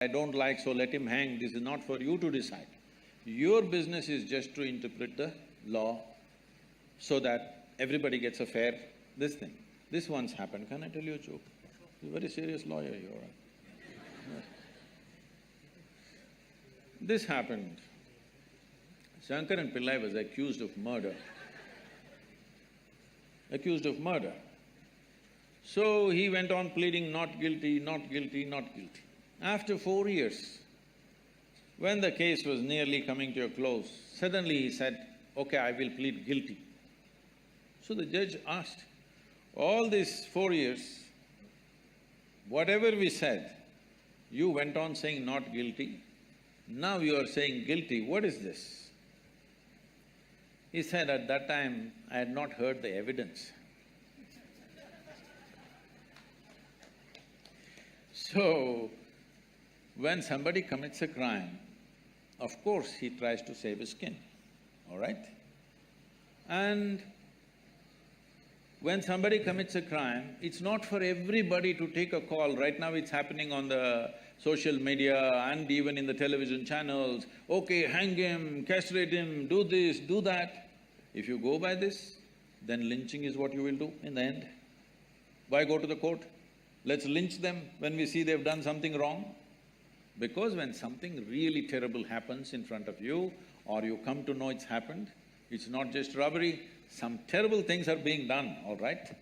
I don't like, so let him hang. This is not for you to decide. Your business is just to interpret the law so that everybody gets a fair this thing. This once happened, can I tell you a joke? You're a very serious lawyer, you are. This happened. Shankaran Pillai was accused of murder. Accused of murder. So he went on pleading not guilty, not guilty, not guilty. After 4 years, when the case was nearly coming to a close, suddenly he said, okay, I will plead guilty. So the judge asked, all these 4 years, whatever we said, you went on saying not guilty, now you are saying guilty, what is this? He said, at that time, I had not heard the evidence. So, when somebody commits a crime, of course he tries to save his skin, all right? And when somebody commits a crime, it's not for everybody to take a call. Right now it's happening on the social media and even in the television channels, okay, hang him, castrate him, do this, do that. If you go by this, then lynching is what you will do in the end. Why go to the court? Let's lynch them when we see they've done something wrong. Because when something really terrible happens in front of you, or you come to know it's happened, it's not just robbery, some terrible things are being done, all right?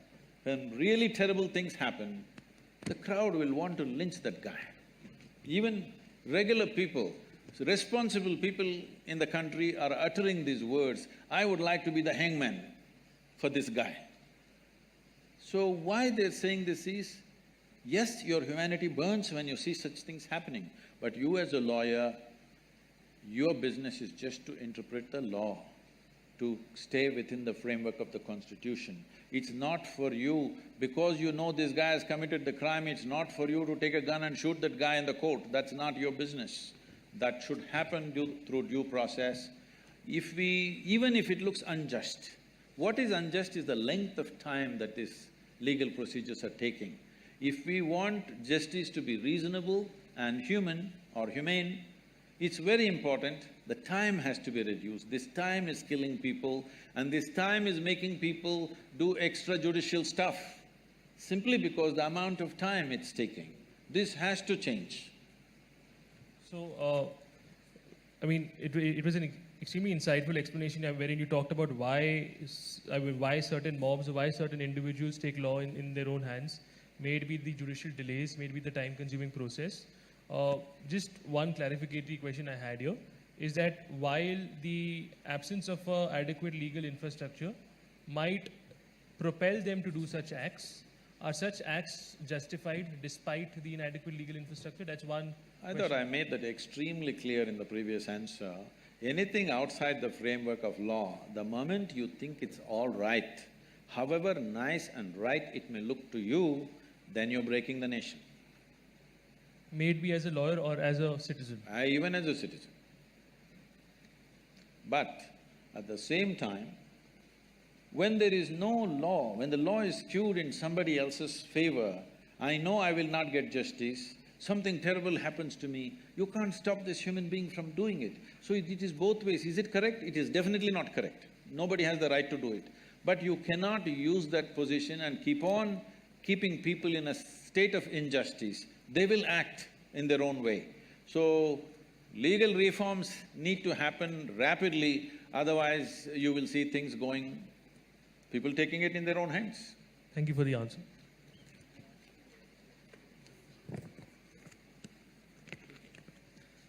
When really terrible things happen, the crowd will want to lynch that guy. Even regular people, responsible people in the country are uttering these words, I would like to be the hangman for this guy. So why they're saying this is, yes, your humanity burns when you see such things happening, but you as a lawyer, your business is just to interpret the law, to stay within the framework of the constitution. It's not for you, because you know this guy has committed the crime, it's not for you to take a gun and shoot that guy in the court. That's not your business. That should happen through due process. Even if it looks unjust, what is unjust is the length of time that these legal procedures are taking. If we want justice to be reasonable and human or humane, it's very important, the time has to be reduced. This time is killing people and this time is making people do extrajudicial stuff simply because the amount of time it's taking. This has to change. So, I mean, it was an extremely insightful explanation wherein you talked about why certain mobs or why certain individuals take law in their own hands. May it be the judicial delays, may it be the time-consuming process. Just one clarificatory question I had here is that while the absence of adequate legal infrastructure might propel them to do such acts, are such acts justified despite the inadequate legal infrastructure? That's one I thought I made that extremely clear in the previous answer. Anything outside the framework of law, the moment you think it's all right, however nice and right it may look to you, then you're breaking the nation. May it be as a lawyer or as a citizen? Even as a citizen. But at the same time, when there is no law, when the law is skewed in somebody else's favor, I know I will not get justice, something terrible happens to me, you can't stop this human being from doing it. So it is both ways. Is it correct? It is definitely not correct. Nobody has the right to do it. But you cannot use that position and keep on keeping people in a state of injustice. They will act in their own way. So, legal reforms need to happen rapidly, otherwise you will see things going, people taking it in their own hands. Thank you for the answer.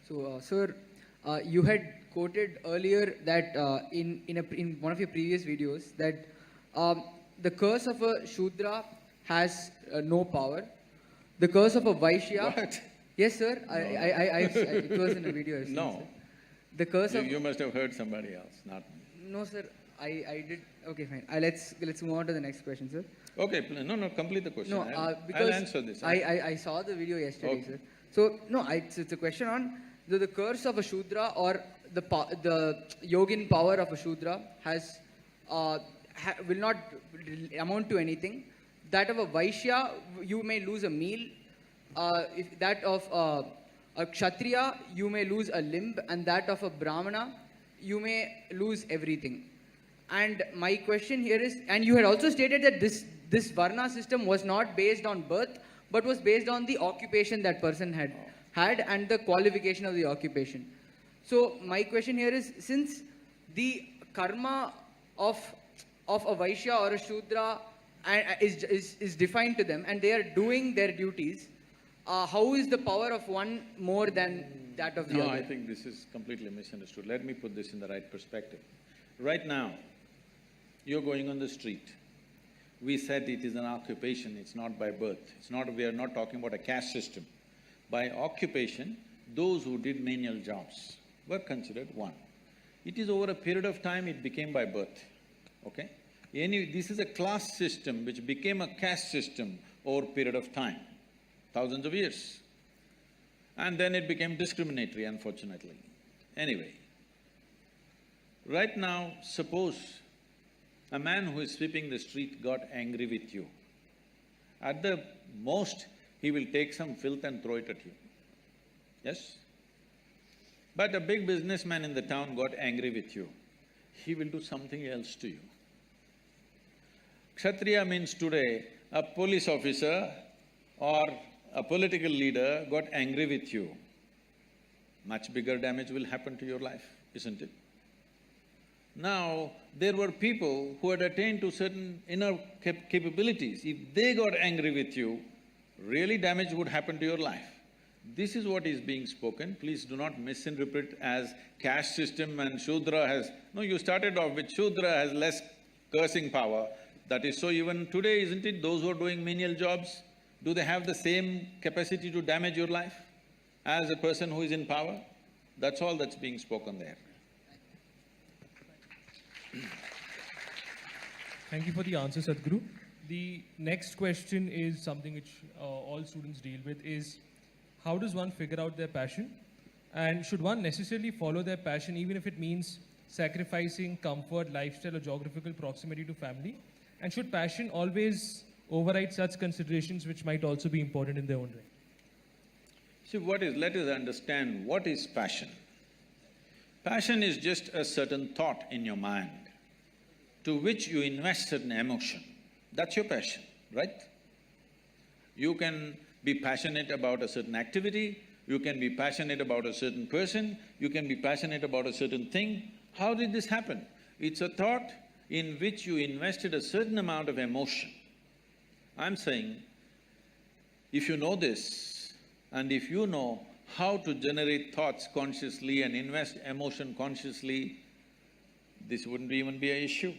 So, sir, you had quoted earlier that in one of your previous videos that the curse of a Shudra has no power. The curse of a Vaishya… What? Yes, sir. No. It was in a video. I've seen, No. sir. The curse of… You must have heard somebody else, not me. No, sir. I did… Okay, fine. Let's move on to the next question, sir. Okay, no, complete the question. No, because I'll answer this. I saw the video yesterday, Okay. sir. So, no, it's a question on the curse of a Shudra or the yogin power of a Shudra has… will not amount to anything. That of a Vaishya, you may lose a meal. If that of a Kshatriya, you may lose a limb, and that of a Brahmana, you may lose everything. And my question here is, and you had also stated that this Varna system was not based on birth, but was based on the occupation that person had and the qualification of the occupation. So my question here is, since the karma of a Vaishya or a Shudra is defined to them and they are doing their duties, how is the power of one more than that of the No, other? I think this is completely misunderstood. Let me put this in the right perspective. Right now, you're going on the street. We said it is an occupation, it's not by birth. We are not talking about a caste system. By occupation, those who did menial jobs were considered one. It is over a period of time it became by birth, okay? This is a class system which became a caste system over a period of time, thousands of years. And then it became discriminatory, unfortunately. Anyway, right now, suppose a man who is sweeping the street got angry with you. At the most, he will take some filth and throw it at you. Yes? But a big businessman in the town got angry with you. He will do something else to you. Kshatriya means today, a police officer or a political leader got angry with you. Much bigger damage will happen to your life, isn't it? Now, there were people who had attained to certain inner capabilities. If they got angry with you, really damage would happen to your life. This is what is being spoken. Please do not misinterpret as caste system and Shudra has… No, you started off with Shudra has less cursing power. That is so even today, isn't it? Those who are doing menial jobs, do they have the same capacity to damage your life as a person who is in power? That's all that's being spoken there. Thank you for the answer, Sadhguru. The next question is something which all students deal with is, how does one figure out their passion? And should one necessarily follow their passion even if it means sacrificing comfort, lifestyle or geographical proximity to family? And should passion always override such considerations which might also be important in their own right? See, let us understand what is passion. Passion is just a certain thought in your mind to which you invest certain emotion. That's your passion, right? You can be passionate about a certain activity, you can be passionate about a certain person, you can be passionate about a certain thing. How did this happen? It's a thought in which you invested a certain amount of emotion. I'm saying, if you know this, and if you know how to generate thoughts consciously and invest emotion consciously, this wouldn't even be an issue.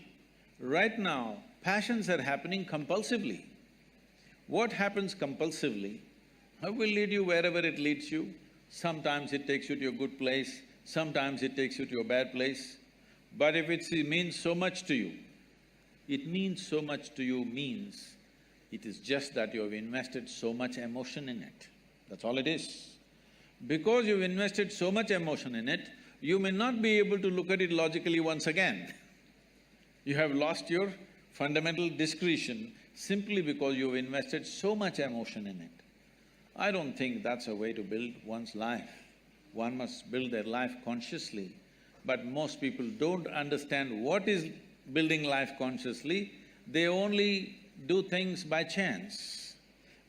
Right now, passions are happening compulsively. What happens compulsively will lead you wherever it leads you. Sometimes it takes you to a good place, sometimes it takes you to a bad place. But if it means so much to you, it means so much to you means it is just that you have invested so much emotion in it. That's all it is. Because you've invested so much emotion in it, you may not be able to look at it logically once again. You have lost your fundamental discretion simply because you've invested so much emotion in it. I don't think that's a way to build one's life. One must build their life consciously, but most people don't understand what is building life consciously. They only do things by chance.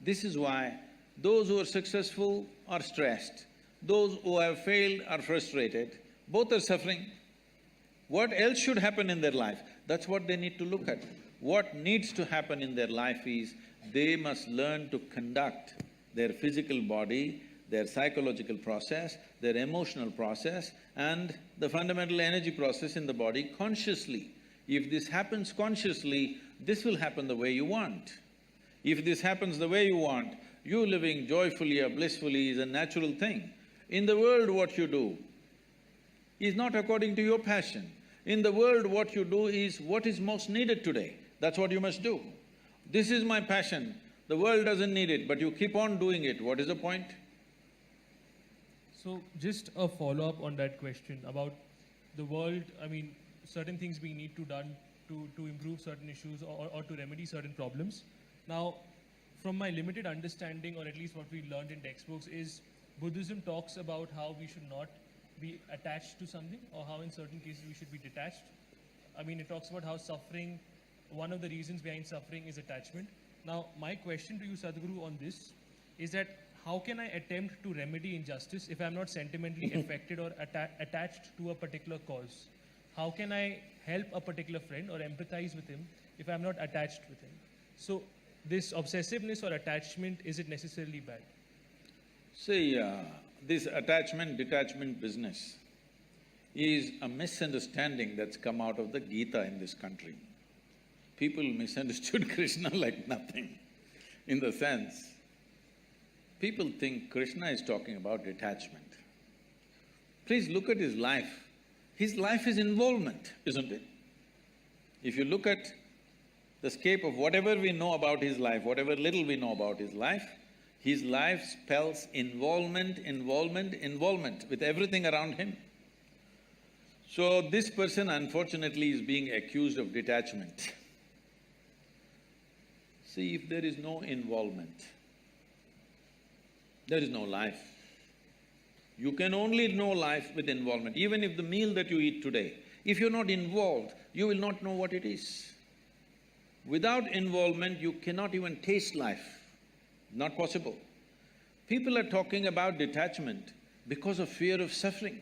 This is why those who are successful are stressed, those who have failed are frustrated, both are suffering. What else should happen in their life? That's what they need to look at. What needs to happen in their life is, they must learn to conduct their physical body, their psychological process, their emotional process and the fundamental energy process in the body consciously. If this happens consciously, this will happen the way you want. If this happens the way you want, you living joyfully or blissfully is a natural thing. In the world, what you do is not according to your passion. In the world, what you do is what is most needed today. That's what you must do. This is my passion, the world doesn't need it, but you keep on doing it, what is the point? So, just a follow-up on that question about the world, I mean, certain things we need to done to improve certain issues or to remedy certain problems. Now, from my limited understanding, or at least what we learned in textbooks, is Buddhism talks about how we should not be attached to something, or how in certain cases we should be detached. I mean, it talks about how suffering, one of the reasons behind suffering is attachment. Now, my question to you, Sadhguru, on this is that how can I attempt to remedy injustice if I'm not sentimentally affected or attached to a particular cause? How can I help a particular friend or empathize with him if I'm not attached with him? So, this obsessiveness or attachment, is it necessarily bad? See, this attachment-detachment business is a misunderstanding that's come out of the Gita in this country. People misunderstood Krishna like nothing, in the sense, people think Krishna is talking about detachment. Please look at his life. His life is involvement, isn't it? If you look at the scape of whatever we know about his life, whatever little we know about his life spells involvement, involvement, involvement with everything around him. So this person unfortunately is being accused of detachment. See, if there is no involvement, there is no life. You can only know life with involvement. Even if the meal that you eat today, if you're not involved, you will not know what it is. Without involvement, you cannot even taste life. Not possible. People are talking about detachment because of fear of suffering.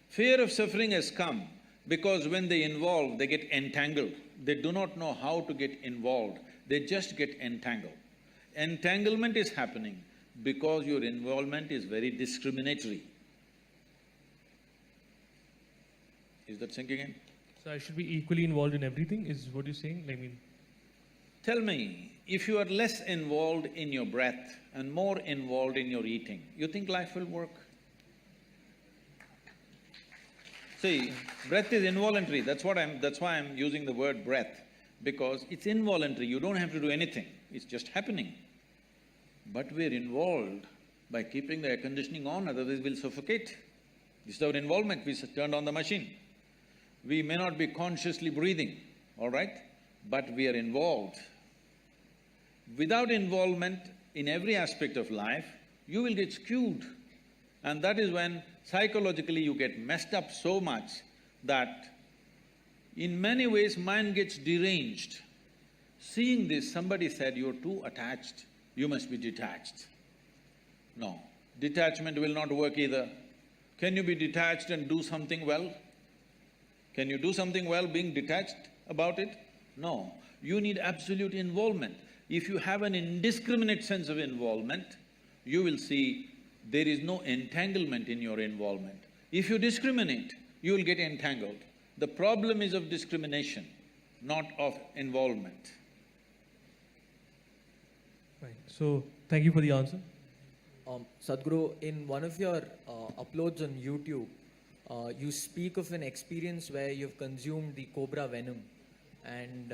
Fear of suffering has come because when they involve, they get entangled. They do not know how to get involved, they just get entangled. Entanglement is happening because your involvement is very discriminatory. Is that sinking in? So I should be equally involved in everything, is what you're saying? I mean… Tell me, if you are less involved in your breath and more involved in your eating, you think life will work? See, breath is involuntary, that's why I'm using the word breath, because it's involuntary, you don't have to do anything, it's just happening. But we're involved by keeping the air conditioning on, otherwise we'll suffocate. This is our involvement, we turned on the machine. We may not be consciously breathing, all right, but we are involved. Without involvement in every aspect of life, you will get skewed. And that is when psychologically you get messed up so much that in many ways mind gets deranged. Seeing this, somebody said, you're too attached, you must be detached. No, detachment will not work either. Can you be detached and do something well? Can you do something well being detached about it? No, you need absolute involvement. If you have an indiscriminate sense of involvement, you will see there is no entanglement in your involvement. If you discriminate, you will get entangled. The problem is of discrimination, not of involvement. Right. So, thank you for the answer. Sadhguru, in one of your uploads on YouTube, you speak of an experience where you've consumed the cobra venom, and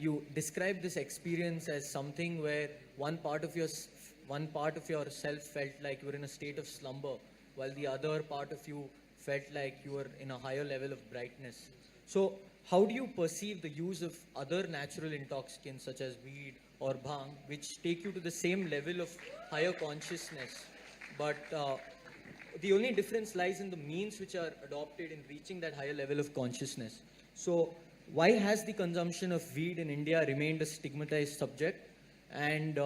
you describe this experience as something where one part of yourself felt like you were in a state of slumber, while the other part of you felt like you were in a higher level of brightness. So, how do you perceive the use of other natural intoxicants such as weed or bhang, which take you to the same level of higher consciousness, but the only difference lies in the means which are adopted in reaching that higher level of consciousness? So, why has the consumption of weed in India remained a stigmatized subject? And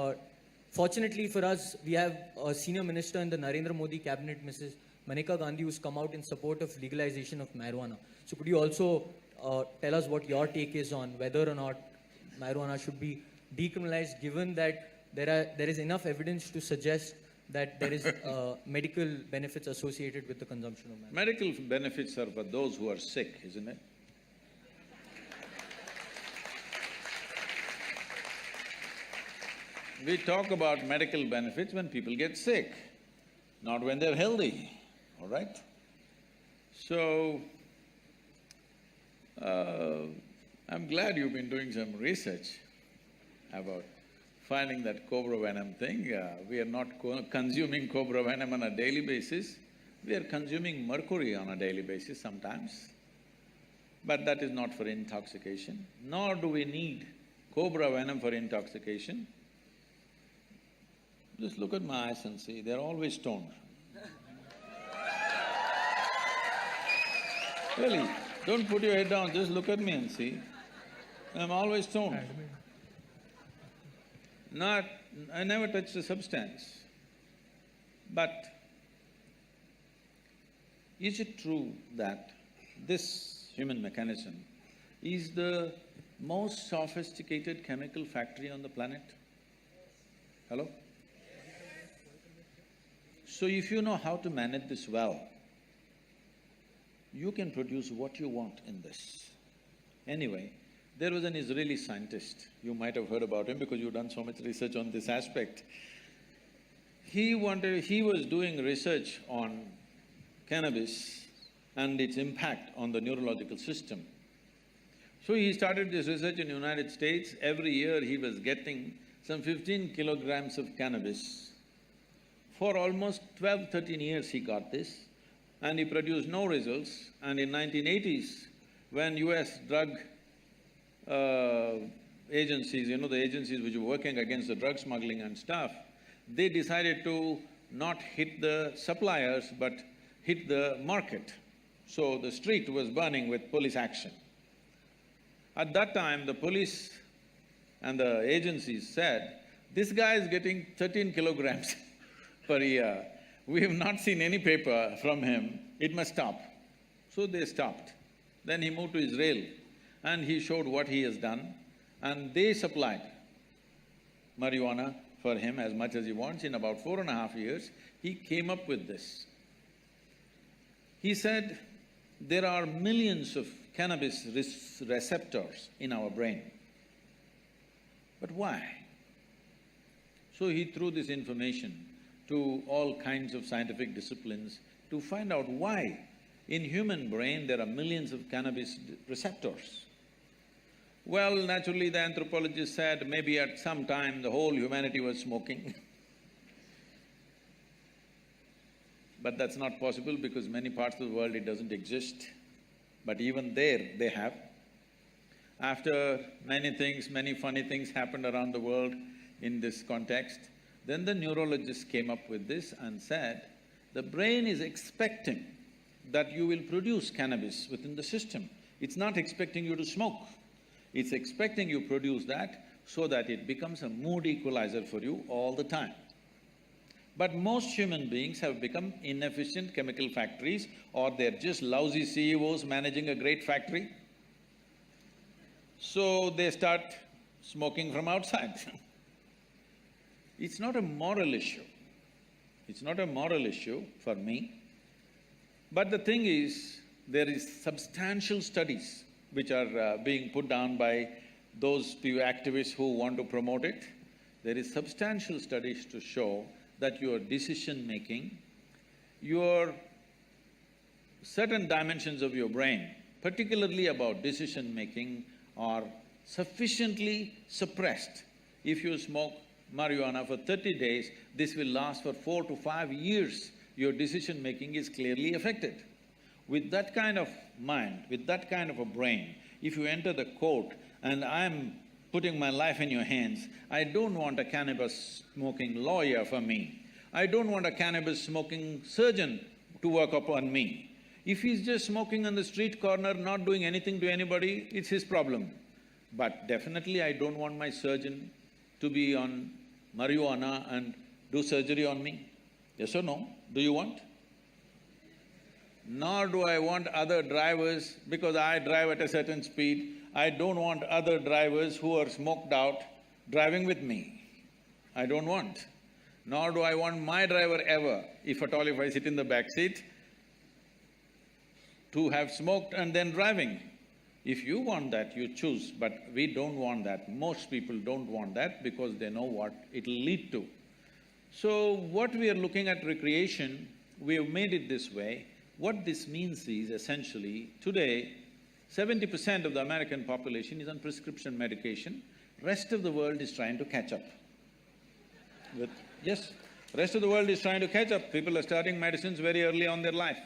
fortunately for us, we have a senior minister in the Narendra Modi cabinet, Mrs. Maneka Gandhi, who's come out in support of legalization of marijuana. So could you also tell us what your take is on whether or not marijuana should be decriminalized, given that there is enough evidence to suggest that there is medical benefits associated with the consumption of marijuana? Medical benefits are for those who are sick, isn't it? We talk about medical benefits when people get sick, not when they're healthy, all right? So, I'm glad you've been doing some research about finding that cobra venom thing. We are not consuming cobra venom on a daily basis, we are consuming mercury on a daily basis sometimes. But that is not for intoxication, nor do we need cobra venom for intoxication. Just look at my eyes and see, they're always stoned. Really, don't put your head down, just look at me and see. I'm always stoned. I never touched a substance. But is it true that this human mechanism is the most sophisticated chemical factory on the planet? Hello? So if you know how to manage this well, you can produce what you want in this. Anyway, there was an Israeli scientist, you might have heard about him because you've done so much research on this aspect. He was doing research on cannabis and its impact on the neurological system. So he started this research in the United States. Every year he was getting some 15 kilograms of cannabis. For almost 12–13 years he got this, and he produced no results. And in 1980s, when US drug agencies, you know, the agencies which were working against the drug smuggling and stuff, they decided to not hit the suppliers but hit the market. So the street was burning with police action. At that time, the police and the agencies said, this guy is getting 13 kilograms per year. We have not seen any paper from him, it must stop. So they stopped. Then he moved to Israel and he showed what he has done, and they supplied marijuana for him as much as he wants. In about 4.5 years, he came up with this. He said, there are millions of cannabis receptors in our brain. But why? So he threw this information to all kinds of scientific disciplines to find out why in human brain there are millions of cannabis receptors. Well, naturally the anthropologist said maybe at some time the whole humanity was smoking. But that's not possible because many parts of the world it doesn't exist. But even there, they have. After many things, many funny things happened around the world in this context, then the neurologists came up with this and said, the brain is expecting that you will produce cannabis within the system. It's not expecting you to smoke. It's expecting you produce that so that it becomes a mood equalizer for you all the time. But most human beings have become inefficient chemical factories, or they're just lousy CEOs managing a great factory. So they start smoking from outside. It's not a moral issue. It's not a moral issue for me. But the thing is, there is substantial studies which are being put down by those few activists who want to promote it. There is substantial studies to show that your decision-making, your certain dimensions of your brain, particularly about decision-making, are sufficiently suppressed. If you smoke marijuana for 30 days, this will last for 4 to 5 years. Your decision-making is clearly affected. With that kind of mind, with that kind of a brain, if you enter the court and I'm putting my life in your hands, I don't want a cannabis-smoking lawyer for me. I don't want a cannabis-smoking surgeon to work upon me. If he's just smoking on the street corner, not doing anything to anybody, it's his problem. But definitely I don't want my surgeon to be on marijuana and do surgery on me. Yes or no? Do you want? Nor do I want other drivers, because I drive at a certain speed, I don't want other drivers who are smoked out driving with me. I don't want. Nor do I want my driver ever, if at all if I sit in the back seat, to have smoked and then driving. If you want that, you choose, but we don't want that. Most people don't want that because they know what it'll lead to. So what we are looking at recreation, we have made it this way. What this means is essentially, today, 70% of the American population is on prescription medication, rest of the world is trying to catch up. Yes, rest of the world is trying to catch up. People are starting medicines very early on their life.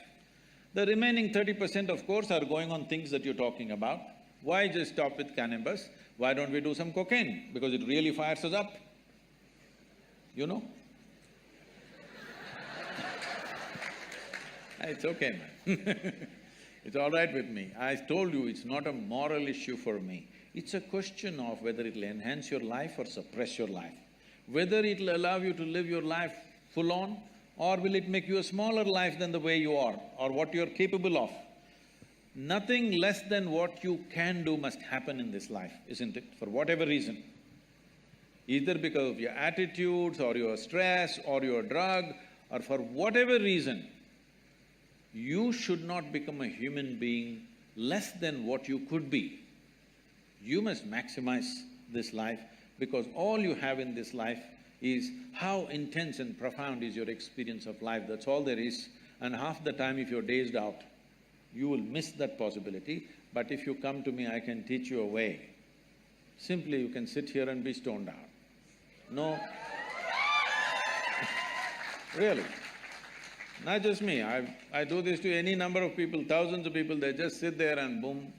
The remaining 30%, of course, are going on things that you're talking about. Why just stop with cannabis? Why don't we do some cocaine? Because it really fires us up, you know? It's okay, man. It's all right with me. I told you, it's not a moral issue for me. It's a question of whether it'll enhance your life or suppress your life. Whether it'll allow you to live your life full on, or will it make you a smaller life than the way you are, or what you're capable of. Nothing less than what you can do must happen in this life, isn't it? For whatever reason. Either because of your attitudes, or your stress, or your drug, or for whatever reason, you should not become a human being less than what you could be. You must maximize this life, because all you have in this life is how intense and profound is your experience of life, that's all there is. And half the time if you're dazed out, you will miss that possibility. But if you come to me, I can teach you a way. Simply you can sit here and be stoned out. No. Really. Not just me, I do this to any number of people, thousands of people, they just sit there and boom.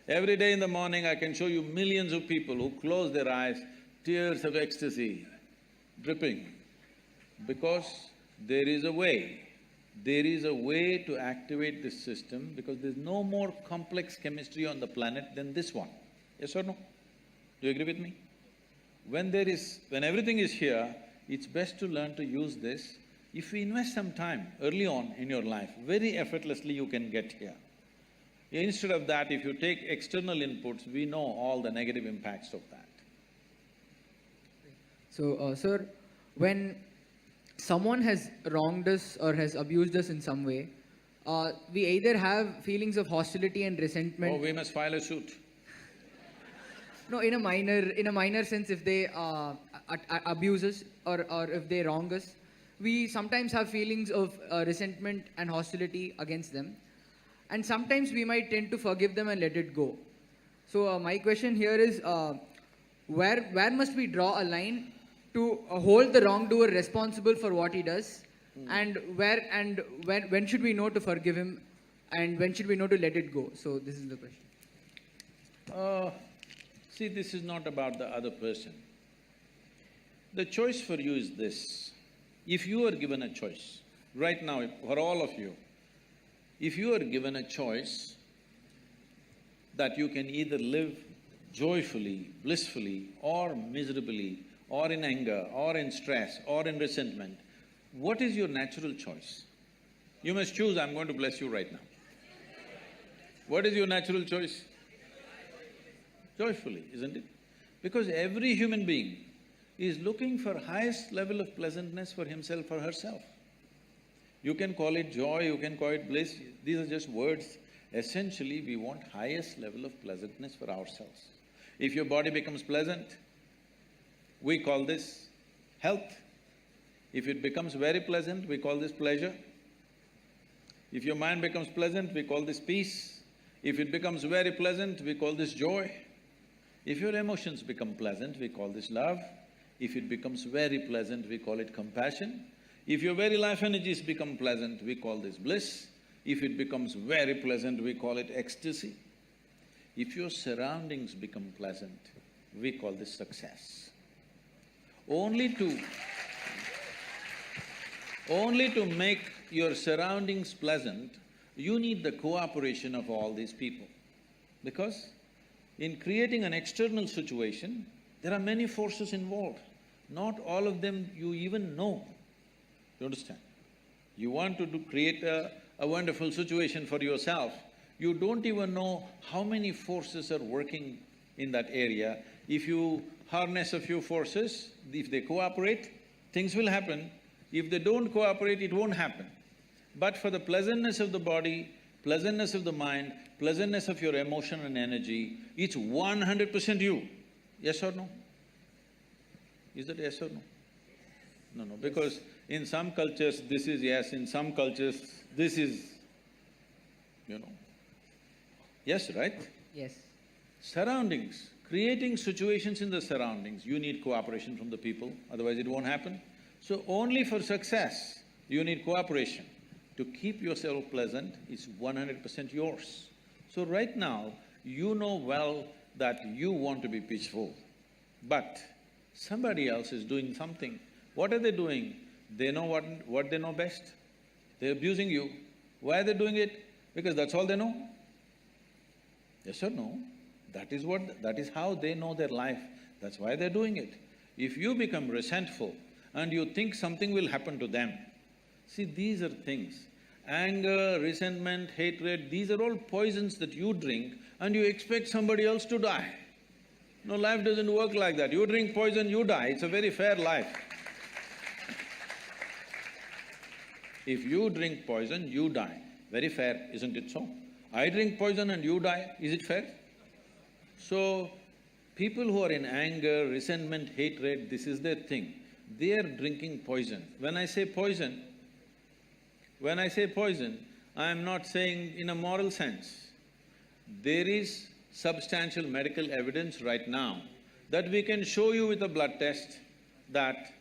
Every day in the morning I can show you millions of people who close their eyes, tears of ecstasy dripping, because there is a way. There is a way to activate this system, because there's no more complex chemistry on the planet than this one. Yes or no? Do you agree with me? When everything is here, it's best to learn to use this. If you invest some time early on in your life, very effortlessly you can get here. Instead of that, if you take external inputs, we know all the negative impacts of that. So, sir, when someone has wronged us or has abused us in some way, we either have feelings of hostility and resentment. Oh, we must file a suit. No, in a minor sense, if they abuse us or if they wrong us, we sometimes have feelings of resentment and hostility against them. And sometimes we might tend to forgive them and let it go. So my question here is, where must we draw a line to hold the wrongdoer responsible for what he does, and when should we know to forgive him, and when should we know to let it go? So this is the question. See, this is not about the other person. The choice for you is this. If you are given a choice, right now, for all of you, if you are given a choice that you can either live joyfully, blissfully, or miserably, or in anger, or in stress, or in resentment, what is your natural choice? You must choose, I'm going to bless you right now. What is your natural choice? Joyfully, isn't it? Because every human being is looking for highest level of pleasantness for himself or herself. You can call it joy, you can call it bliss, these are just words. Essentially, we want highest level of pleasantness for ourselves. If your body becomes pleasant, we call this health. If it becomes very pleasant, we call this pleasure. If your mind becomes pleasant, we call this peace. If it becomes very pleasant, we call this joy. If your emotions become pleasant, we call this love. If it becomes very pleasant, we call it compassion. If your very life energies become pleasant, we call this bliss. If it becomes very pleasant, we call it ecstasy. If your surroundings become pleasant, we call this success. Only to make your surroundings pleasant, you need the cooperation of all these people. Because in creating an external situation, there are many forces involved. Not all of them you even know. You understand? You want to create a wonderful situation for yourself, you don't even know how many forces are working in that area. If you harness a few forces, if they cooperate, things will happen. If they don't cooperate, it won't happen. But for the pleasantness of the body, pleasantness of the mind, pleasantness of your emotion and energy, it's 100% you. Yes or no? Is that yes or no? No, no, because in some cultures this is yes, in some cultures this is, Yes, right? Yes. Surroundings, creating situations in the surroundings, you need cooperation from the people, otherwise it won't happen. So only for success, you need cooperation. To keep yourself pleasant, it's 100% yours. So right now, you know well that you want to be peaceful, but somebody else is doing something. What are they doing? They know what they know best. They're abusing you. Why are they doing it? Because that's all they know. Yes or no? That is how they know their life. That's why they're doing it. If you become resentful and you think something will happen to them, see, these are things. Anger, resentment, hatred, these are all poisons that you drink and you expect somebody else to die. No, life doesn't work like that. You drink poison, you die. It's a very fair life. If you drink poison, you die. Very fair, isn't it so? I drink poison and you die, is it fair? So, people who are in anger, resentment, hatred, this is their thing. They are drinking poison. When I say poison, I am not saying in a moral sense. There is substantial medical evidence right now that we can show you with a blood test that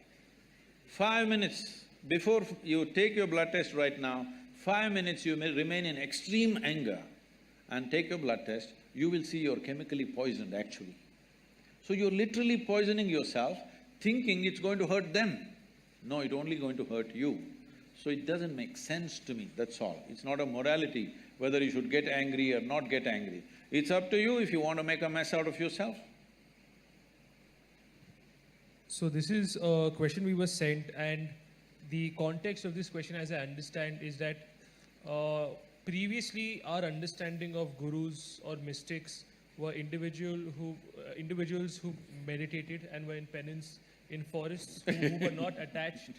5 minutes before you take your blood test right now, 5 minutes you may remain in extreme anger and take your blood test, you will see you're chemically poisoned actually. So you're literally poisoning yourself, thinking it's going to hurt them. No, it's only going to hurt you. So it doesn't make sense to me, that's all. It's not a morality, whether you should get angry or not get angry. It's up to you if you want to make a mess out of yourself. So this is a question we were sent, and the context of this question, as I understand, is that previously our understanding of gurus or mystics were individuals who meditated and were in penance in forests, who were not attached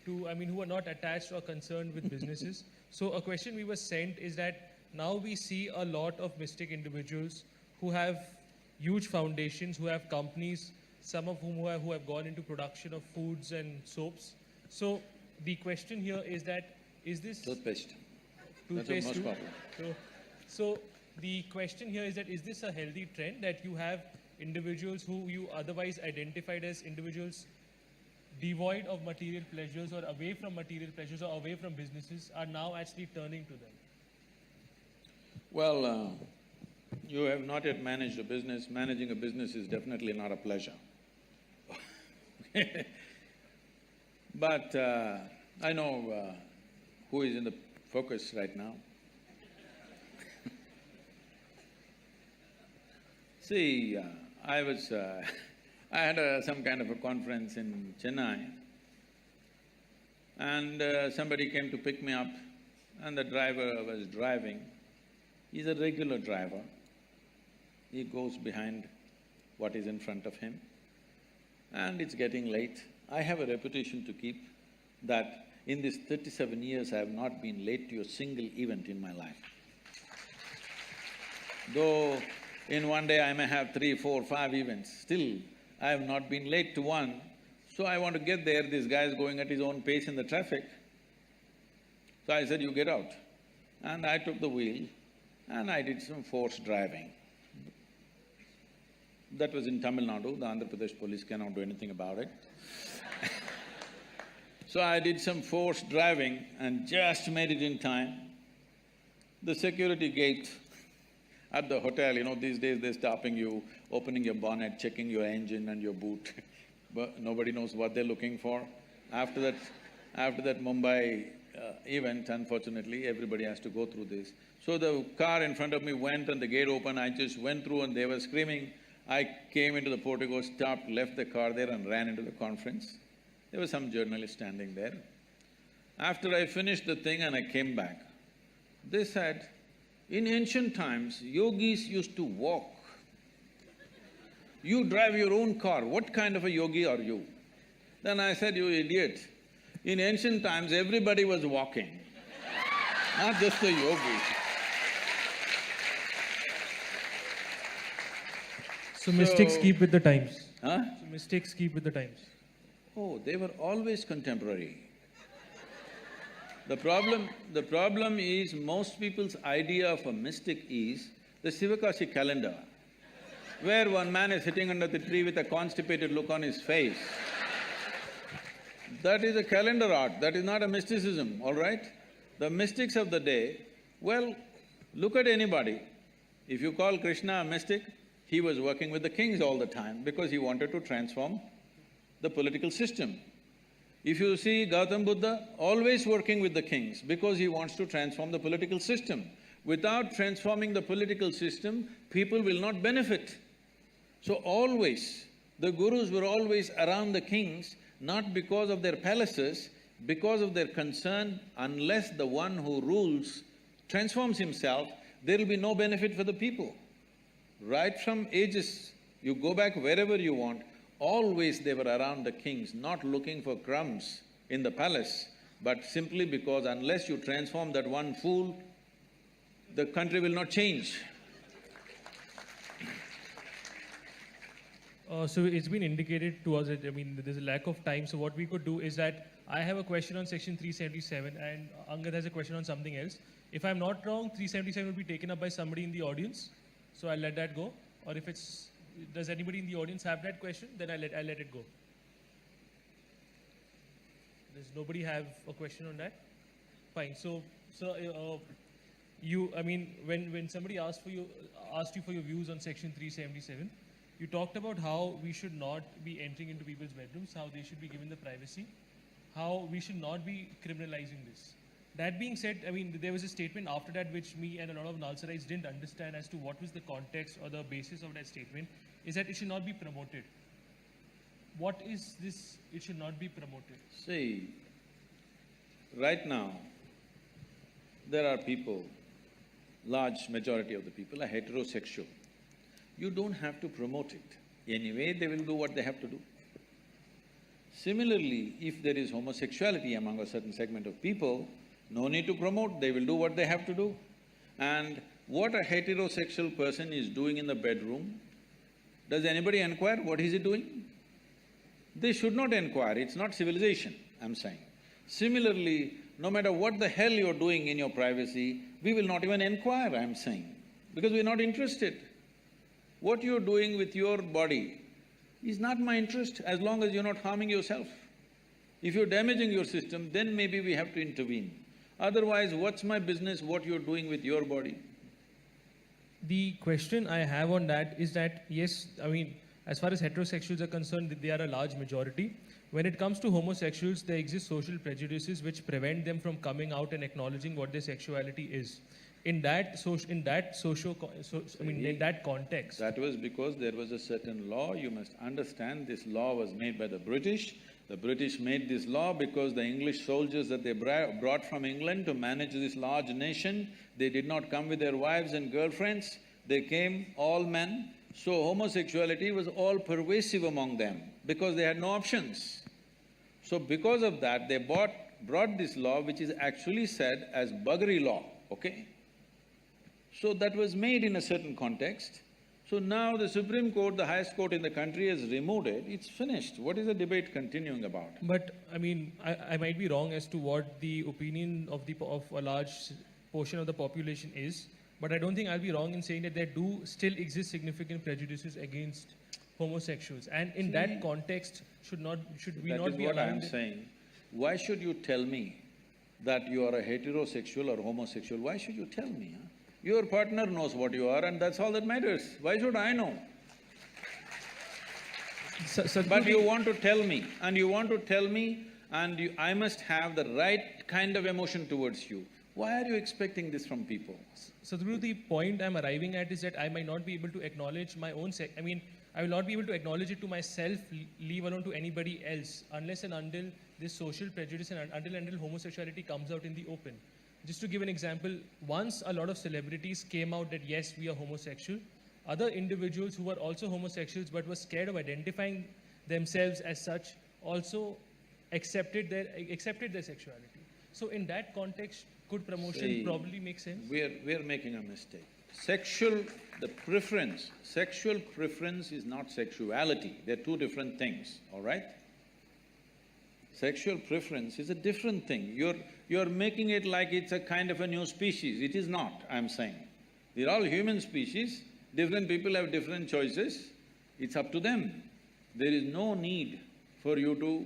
to, who were not attached or concerned with businesses. So a question we were sent is that now we see a lot of mystic individuals who have huge foundations, who have companies, some of whom who have gone into production of foods and soaps. So the question here is that, is this… Toothpaste. Toothpaste That's the most too? popular. So the question here is that, is this a healthy trend that you have individuals who you otherwise identified as individuals devoid of material pleasures or away from material pleasures or away from businesses are now actually turning to them? Well, you have not yet managed a business. Managing a business is definitely not a pleasure. But I know who is in the focus right now. See, I had some kind of a conference in Chennai, and somebody came to pick me up, and the driver was driving. He's a regular driver. He goes behind what is in front of him, and it's getting late. I have a reputation to keep that in these 37 years I have not been late to a single event in my life. Though in one day I may have 3, 4, 5 events, still I have not been late to one. So I want to get there, this guy is going at his own pace in the traffic. So I said, you get out. And I took the wheel and I did some forced driving. That was in Tamil Nadu, the Andhra Pradesh police cannot do anything about it. So I did some forced driving and just made it in time. The security gate at the hotel, these days they're stopping you, opening your bonnet, checking your engine and your boot, but nobody knows what they're looking for. After that Mumbai event, unfortunately, everybody has to go through this. So the car in front of me went and the gate opened, I just went through and they were screaming. I came into the portico, stopped, left the car there and ran into the conference. There was some journalist standing there. After I finished the thing and I came back, they said, in ancient times, yogis used to walk. You drive your own car, what kind of a yogi are you? Then I said, you idiot, in ancient times everybody was walking, not just the yogis. So mystics keep with the times. Huh? So mystics keep with the times. Oh, they were always contemporary. The problem is most people's idea of a mystic is the Sivakasi calendar, where one man is sitting under the tree with a constipated look on his face. That is a calendar art, that is not a mysticism, all right? The mystics of the day, well, look at anybody. If you call Krishna a mystic, he was working with the kings all the time because he wanted to transform the political system. If you see Gautam Buddha, always working with the kings because he wants to transform the political system. Without transforming the political system, people will not benefit. So always, the gurus were always around the kings, not because of their palaces, because of their concern, unless the one who rules transforms himself, there will be no benefit for the people. Right from ages, you go back wherever you want, always they were around the kings, not looking for crumbs in the palace, but simply because unless you transform that one fool, the country will not change. So it's been indicated to us that, I mean, there's a lack of time, so what we could do is that I have a question on section 377 and Angad has a question on something else. If I'm not wrong, 377 will be taken up by somebody in the audience, so I'll let that go. Or if it's… does anybody in the audience have that question? Then I'll let it go. Does nobody have a question on that? Fine. So I mean, when somebody asked you for your views on section 377, you talked about how we should not be entering into people's bedrooms, how they should be given the privacy, how we should not be criminalizing this. That being said, I mean, there was a statement after that which me and a lot of Nalsarites didn't understand as to what was the context or the basis of that statement, is that it should not be promoted. What is this, it should not be promoted? See, right now, there are people, large majority of the people are heterosexual. You don't have to promote it. Anyway, they will do what they have to do. Similarly, if there is homosexuality among a certain segment of people, no need to promote, they will do what they have to do. And what a heterosexual person is doing in the bedroom, does anybody inquire what is he doing? They should not inquire, it's not civilization, I'm saying. Similarly, no matter what the hell you're doing in your privacy, we will not even inquire, I'm saying, because we're not interested. What you're doing with your body is not my interest as long as you're not harming yourself. If you're damaging your system, then maybe we have to intervene. Otherwise, what's my business what you're doing with your body? The question I have on that is that, yes, I mean, as far as heterosexuals are concerned, they are a large majority. When it comes to homosexuals, there exist social prejudices which prevent them from coming out and acknowledging what their sexuality is. In that context… That was because there was a certain law. You must understand this law was made by the British. The British made this law because the English soldiers that they brought from England to manage this large nation, they did not come with their wives and girlfriends, they came all men. So homosexuality was all pervasive among them because they had no options. So because of that, they brought this law which is actually said as buggery law, okay? So that was made in a certain context. So now the Supreme Court, the highest court in the country, has removed it, it's finished. What is the debate continuing about? But, I mean, I might be wrong as to what the opinion of a large portion of the population is, but I don't think I'll be wrong in saying that there do still exist significant prejudices against homosexuals. And in that context, should we not be allowed… That is what I'm saying. Why should you tell me that you are a heterosexual or homosexual? Why should you tell me, huh? Your partner knows what you are and that's all that matters. Why should I know? But you want to tell me, and I must have the right kind of emotion towards you. Why are you expecting this from people? Sadhguru, the point I'm arriving at is that I might not be able to acknowledge my own I will not be able to acknowledge it to myself, leave alone to anybody else, unless and until this social prejudice and until homosexuality comes out in the open. Just to give an example, once a lot of celebrities came out that yes, we are homosexual, other individuals who were also homosexuals but were scared of identifying themselves as such also accepted their sexuality. So in that context, could promotion probably make sense? We're making a mistake. Sexual preference is not sexuality. They're two different things, all right? Sexual preference is a different thing. You're making it like it's a kind of a new species. It is not, I'm saying. They're all human species, different people have different choices, it's up to them. There is no need for you to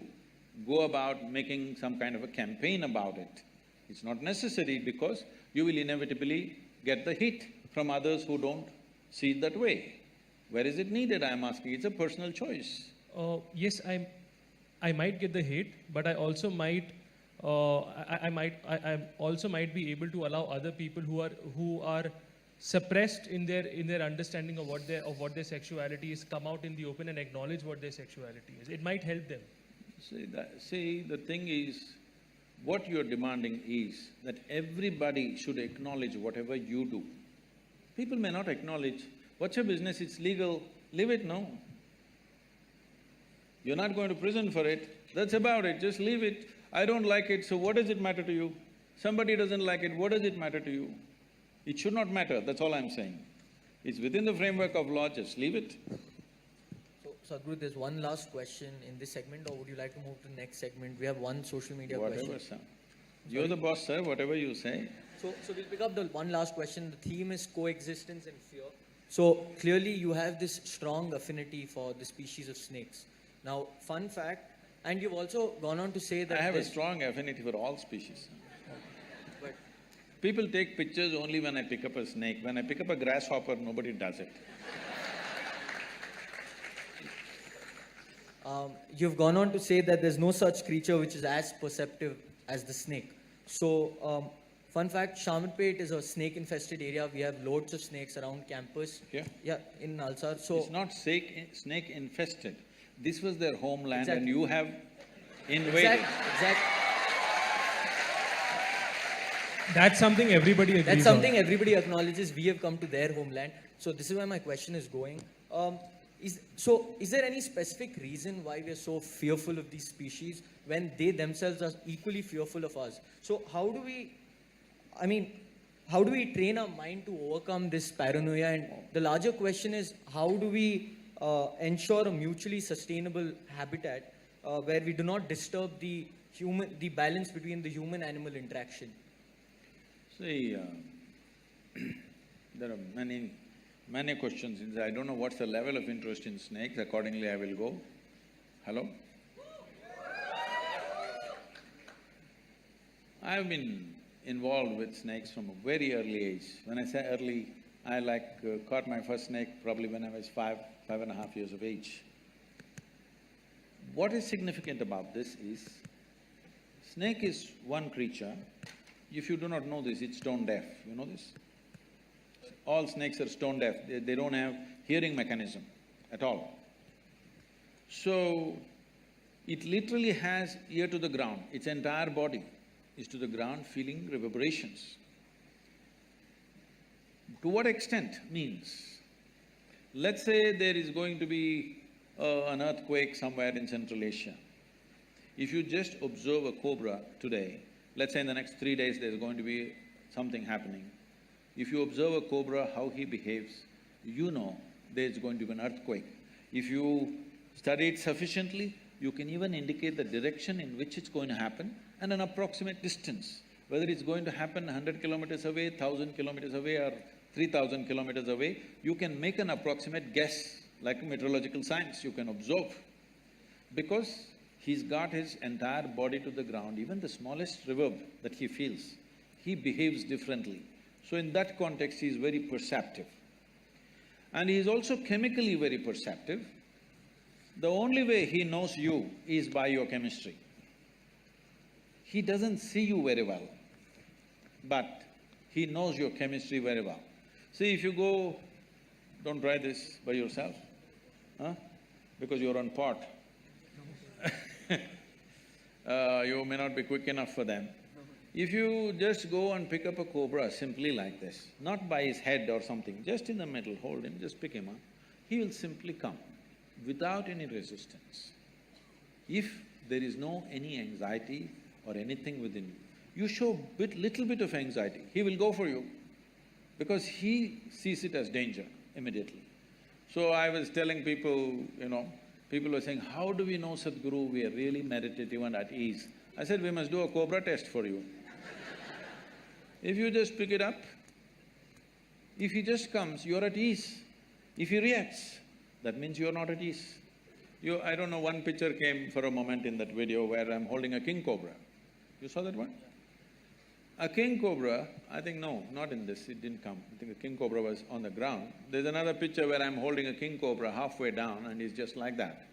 go about making some kind of a campaign about it. It's not necessary because you will inevitably get the hit from others who don't see it that way. Where is it needed, I'm asking? It's a personal choice. Yes, I might get the hate, but I also might, I also might be able to allow other people who are suppressed in their understanding of what their sexuality is come out in the open and acknowledge what their sexuality is. It might help them. See, the thing is, what you're demanding is that everybody should acknowledge whatever you do. People may not acknowledge. What's your business? It's legal. Leave it, no. You're not going to prison for it. That's about it. Just leave it. I don't like it, so what does it matter to you? Somebody doesn't like it, what does it matter to you? It should not matter, that's all I'm saying. It's within the framework of law, just leave it. So, Sadhguru, there's one last question in this segment, or would you like to move to the next segment? We have one social media question. Whatever, sir. You're the boss, sir, whatever you say. So we'll pick up the one last question. The theme is coexistence and fear. So clearly you have this strong affinity for the species of snakes. Now, fun fact, and you've also gone on to say that… I have a strong affinity for all species. But people take pictures only when I pick up a snake. When I pick up a grasshopper, nobody does it. You've gone on to say that there's no such creature which is as perceptive as the snake. So, fun fact, Shamanpet is a snake-infested area. We have loads of snakes around campus. Yeah? Yeah, in Nalsar. So It's not snake-infested. This was their homeland Exactly. and you have invaded. Exactly. That's something everybody agrees That's something on. everybody acknowledges. We have come to their homeland. So this is where my question is going. Is there any specific reason why we are so fearful of these species when they themselves are equally fearful of us? So how do we train our mind to overcome this paranoia? And the larger question is, how do we ensure a mutually sustainable habitat where we do not disturb the balance between the human-animal interaction? See, there are many questions. I don't know what's the level of interest in snakes, accordingly I will go. Hello? I've been involved with snakes from a very early age. When I say early, I caught my first snake probably when I was 5.5 years of age. What is significant about this is, snake is one creature. If you do not know this, it's stone deaf. You know this? All snakes are stone deaf. They don't have hearing mechanism at all. So, it literally has ear to the ground. Its entire body is to the ground, feeling reverberations. To what extent means, let's say there is going to be an earthquake somewhere in Central Asia. If you just observe a cobra today, let's say in the next 3 days there's going to be something happening. If you observe a cobra, how he behaves, you know there's going to be an earthquake. If you study it sufficiently, you can even indicate the direction in which it's going to happen and an approximate distance. Whether it's going to happen 100 kilometers away, 1,000 kilometers away or 3,000 kilometers away, you can make an approximate guess, like meteorological science, you can observe. Because he's got his entire body to the ground, even the smallest reverb that he feels, he behaves differently. So in that context, he is very perceptive. And he is also chemically very perceptive. The only way he knows you is by your chemistry. He doesn't see you very well, but he knows your chemistry very well. See, if you go… don't try this by yourself, huh? Because you're on pot. You may not be quick enough for them. If you just go and pick up a cobra simply like this, not by his head or something, just in the middle, hold him, just pick him up, he will simply come without any resistance. If there is any anxiety or anything within you, you show little bit of anxiety, he will go for you because he sees it as danger immediately. So I was telling people, people were saying, how do we know, Sadhguru, we are really meditative and at ease? I said, we must do a cobra test for you. If you just pick it up, if he just comes, you're at ease. If he reacts, that means you're not at ease. I don't know, one picture came for a moment in that video where I'm holding a king cobra. You saw that one? A king cobra, I think no, not in this, it didn't come. I think a king cobra was on the ground. There's another picture where I'm holding a king cobra halfway down and he's just like that.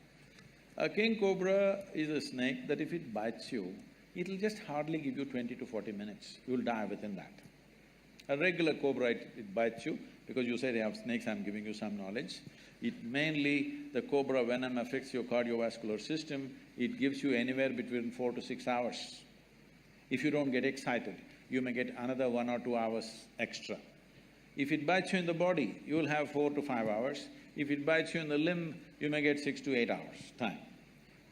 A king cobra is a snake that if it bites you, it'll just hardly give you 20 to 40 minutes, you'll die within that. A regular cobra, it bites you, because you say they have snakes, I'm giving you some knowledge. It mainly, the cobra venom affects your cardiovascular system, it gives you anywhere between 4 to 6 hours. If you don't get excited, you may get another 1 or 2 hours extra. If it bites you in the body, you will have 4 to 5 hours. If it bites you in the limb, you may get 6 to 8 hours time.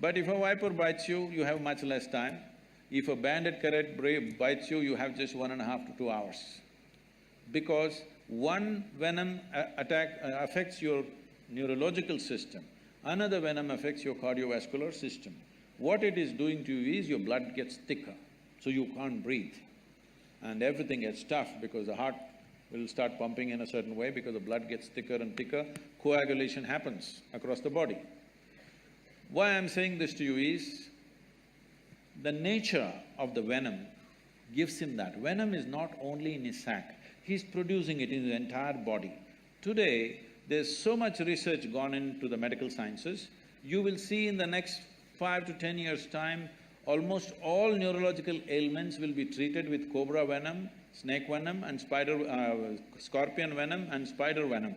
But if a viper bites you, you have much less time. If a banded carrot bites you, you have just 1.5 to 2 hours. Because one venom attack affects your neurological system, another venom affects your cardiovascular system. What it is doing to you is your blood gets thicker, so you can't breathe. And everything gets tough because the heart will start pumping in a certain way because the blood gets thicker and thicker, coagulation happens across the body. Why I'm saying this to you is, the nature of the venom gives him that. Venom is not only in his sac, he's producing it in his entire body. Today, there's so much research gone into the medical sciences, you will see in the next 5 to 10 years' time, almost all neurological ailments will be treated with cobra venom, snake venom and scorpion venom and spider venom.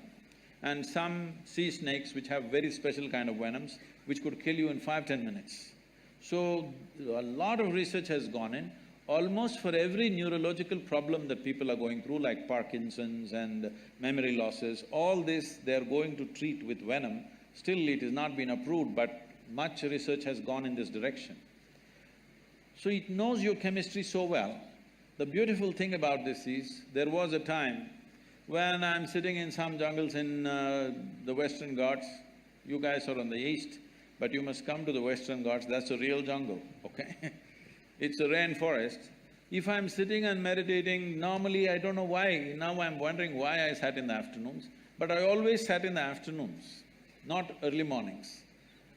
And some sea snakes which have very special kind of venoms which could kill you in 5–10 minutes. So, a lot of research has gone in. Almost for every neurological problem that people are going through, like Parkinson's and memory losses, all this they are going to treat with venom. Still it has not been approved, but much research has gone in this direction. So it knows your chemistry so well. The beautiful thing about this is, there was a time when I'm sitting in some jungles in the Western Ghats. You guys are on the east, but you must come to the Western Ghats, that's a real jungle, okay? It's a rainforest. If I'm sitting and meditating, normally I don't know why, now I'm wondering why I sat in the afternoons, but I always sat in the afternoons, not early mornings.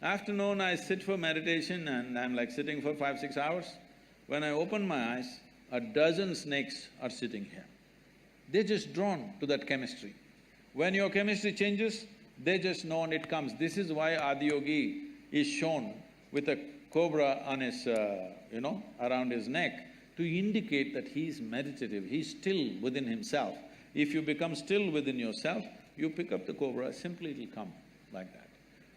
Afternoon I sit for meditation and I'm like sitting for 5–6 hours. When I open my eyes, a dozen snakes are sitting here. They're just drawn to that chemistry. When your chemistry changes, they just know and it comes. This is why Adiyogi is shown with a cobra on his, around his neck to indicate that he's meditative, he's still within himself. If you become still within yourself, you pick up the cobra, simply it'll come like that.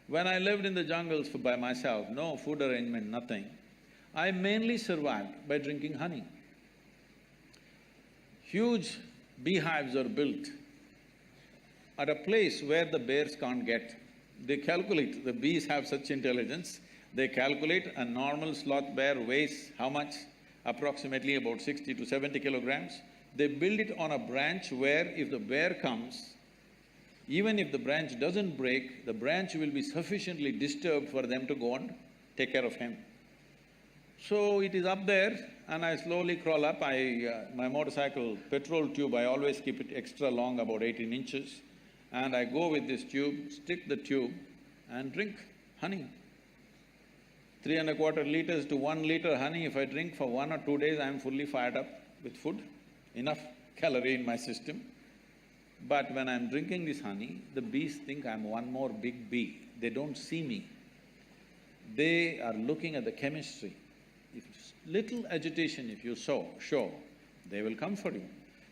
When I lived in the jungles by myself, no food arrangement, nothing, I mainly survived by drinking honey. Huge beehives are built at a place where the bears can't get. They calculate, the bees have such intelligence, they calculate a normal sloth bear weighs how much? Approximately about 60 to 70 kilograms. They build it on a branch where if the bear comes, even if the branch doesn't break, the branch will be sufficiently disturbed for them to go and take care of him. So it is up there and I slowly crawl up. My motorcycle petrol tube, I always keep it extra long, about 18 inches. And I go with this tube, stick the tube and drink honey. 3¼ liters to 1 liter honey, if I drink for 1 or 2 days, I'm fully fired up with food, enough calorie in my system. But when I'm drinking this honey, the bees think I'm one more big bee. They don't see me. They are looking at the chemistry. If little agitation if you show, they will come for you.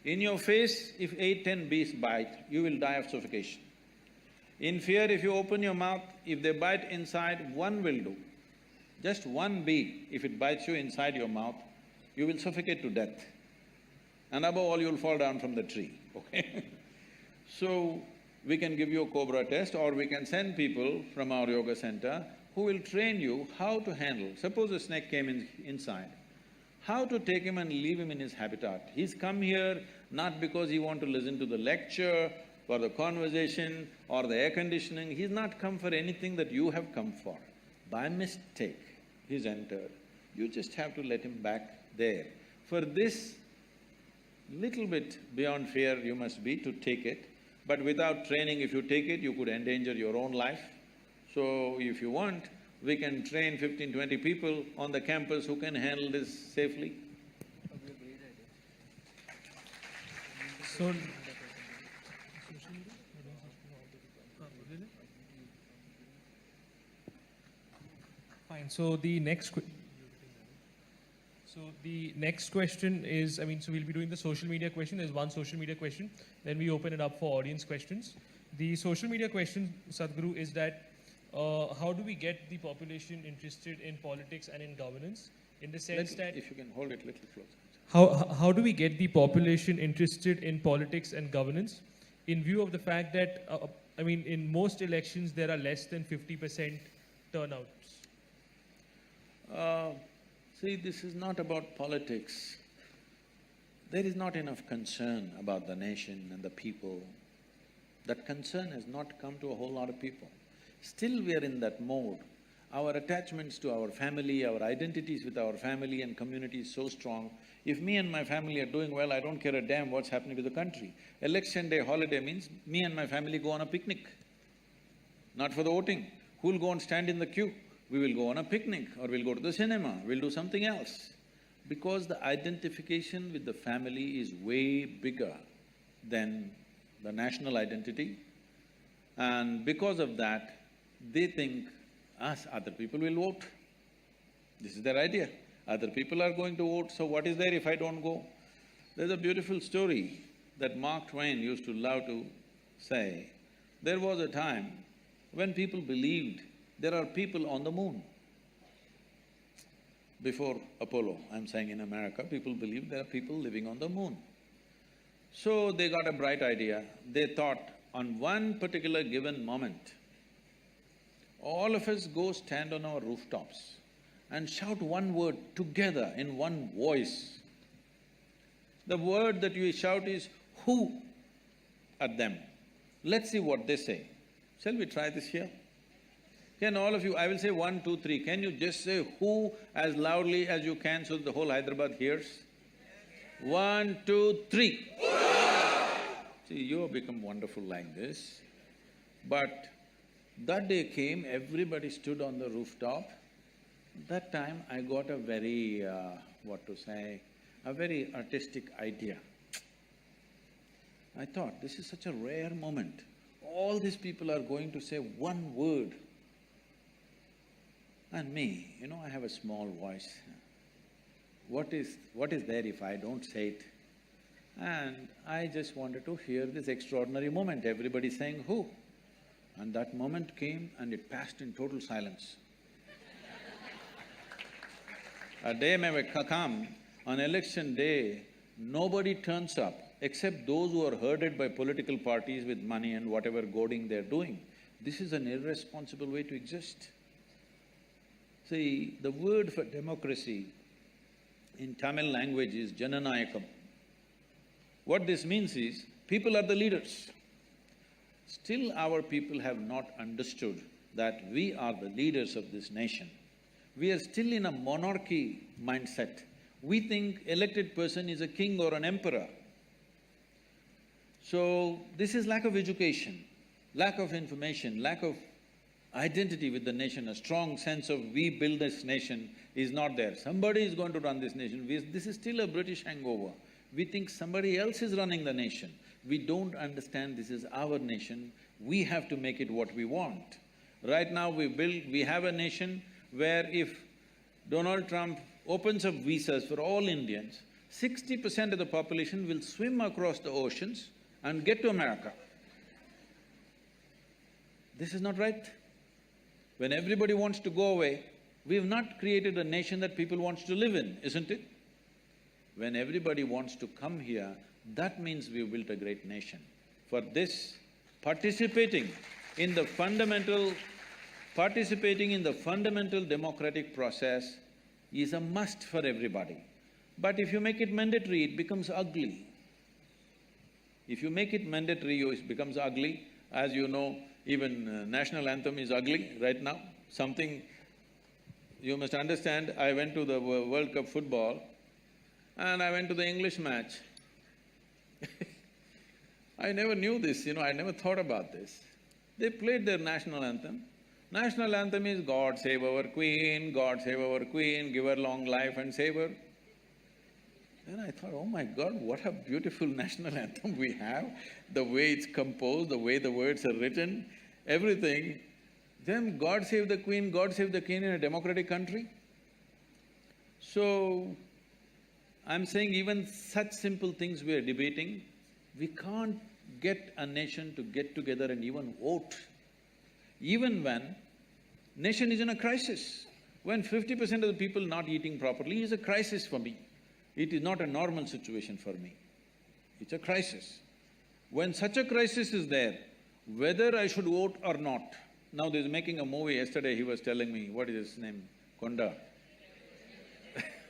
In your face, if 8–10 bees bite, you will die of suffocation. In fear, if you open your mouth, if they bite inside, one will do. Just one bee, if it bites you inside your mouth, you will suffocate to death. And above all, you'll fall down from the tree, okay? So, we can give you a cobra test or we can send people from our yoga center who will train you how to handle. Suppose a snake came inside, how to take him and leave him in his habitat. He's come here not because he want to listen to the lecture or the conversation or the air conditioning, he's not come for anything that you have come for. By mistake, he's entered. You just have to let him back there. For this, little bit beyond fear you must be to take it, but without training, if you take it, you could endanger your own life. So, if you want, we can train 15–20 people on the campus who can handle this safely. So, Fine. So the next question is, I mean, so we'll be doing the social media question. There's one social media question. Then we open it up for audience questions. The social media question, Sadhguru, is that how do we get the population interested in politics and in governance? In the sense that if you can hold it a little closer. how do we get the population interested in politics and governance in view of the fact that, I mean, in most elections there are less than 50% turnouts? See, this is not about politics. There is not enough concern about the nation and the people. That concern has not come to a whole lot of people. Still we are in that mode. Our attachments to our family, our identities with our family and community is so strong. If me and my family are doing well, I don't care a damn what's happening to the country. Election day holiday means me and my family go on a picnic, not for the voting. Who'll go and stand in the queue? We will go on a picnic or we'll go to the cinema, we'll do something else. Because the identification with the family is way bigger than the national identity, and because of that, they think us, other people will vote. This is their idea. Other people are going to vote, so what is there if I don't go? There's a beautiful story that Mark Twain used to love to say. There was a time when people believed there are people on the moon. Before Apollo, I'm saying in America, people believed there are people living on the moon. So they got a bright idea. They thought, on one particular given moment, all of us go stand on our rooftops and shout one word together in one voice. The word that you shout is who at them. Let's see what they say. Shall we try this here? Can all of you, I will say 1, 2, 3, can you just say who as loudly as you can so that the whole Hyderabad hears? 1, 2, 3. See, you have become wonderful like this, but that day came, everybody stood on the rooftop. That time I got a very, a very artistic idea. I thought, this is such a rare moment. All these people are going to say one word. And me, I have a small voice. What is there if I don't say it? And I just wanted to hear this extraordinary moment, everybody saying who. And that moment came and it passed in total silence. A day may come, on election day, nobody turns up except those who are herded by political parties with money and whatever goading they're doing. This is an irresponsible way to exist. See, the word for democracy in Tamil language is Jananayakam. What this means is, people are the leaders. Still our people have not understood that we are the leaders of this nation. We are still in a monarchy mindset. We think elected person is a king or an emperor. So, this is lack of education, lack of information, lack of identity with the nation, a strong sense of we build this nation is not there. Somebody is going to run this nation. This is still a British hangover. We think somebody else is running the nation. We don't understand this is our nation, we have to make it what we want. Right now we have a nation where if Donald Trump opens up visas for all Indians, 60% of the population will swim across the oceans and get to America. This is not right. When everybody wants to go away, we have not created a nation that people want to live in, isn't it? When everybody wants to come here, that means we've built a great nation. For this, participating in the fundamental democratic process is a must for everybody. But if you make it mandatory, it becomes ugly. If you make it mandatory, it becomes ugly. As you know, even national anthem is ugly right now. Something… You must understand, I went to the World Cup football and I went to the English match. I never knew this, I never thought about this. They played their national anthem. National anthem is God save our Queen, God save our Queen, give her long life and save her. Then I thought, oh my God, what a beautiful national anthem we have, the way it's composed, the way the words are written, everything. Then God save the Queen, God save the King in a democratic country? So, I'm saying even such simple things we are debating, we can't get a nation to get together and even vote. Even when nation is in a crisis, when 50% of the people not eating properly is a crisis for me. It is not a normal situation for me. It's a crisis. When such a crisis is there, whether I should vote or not, now there's making a movie, yesterday he was telling me, what is his name? Konda.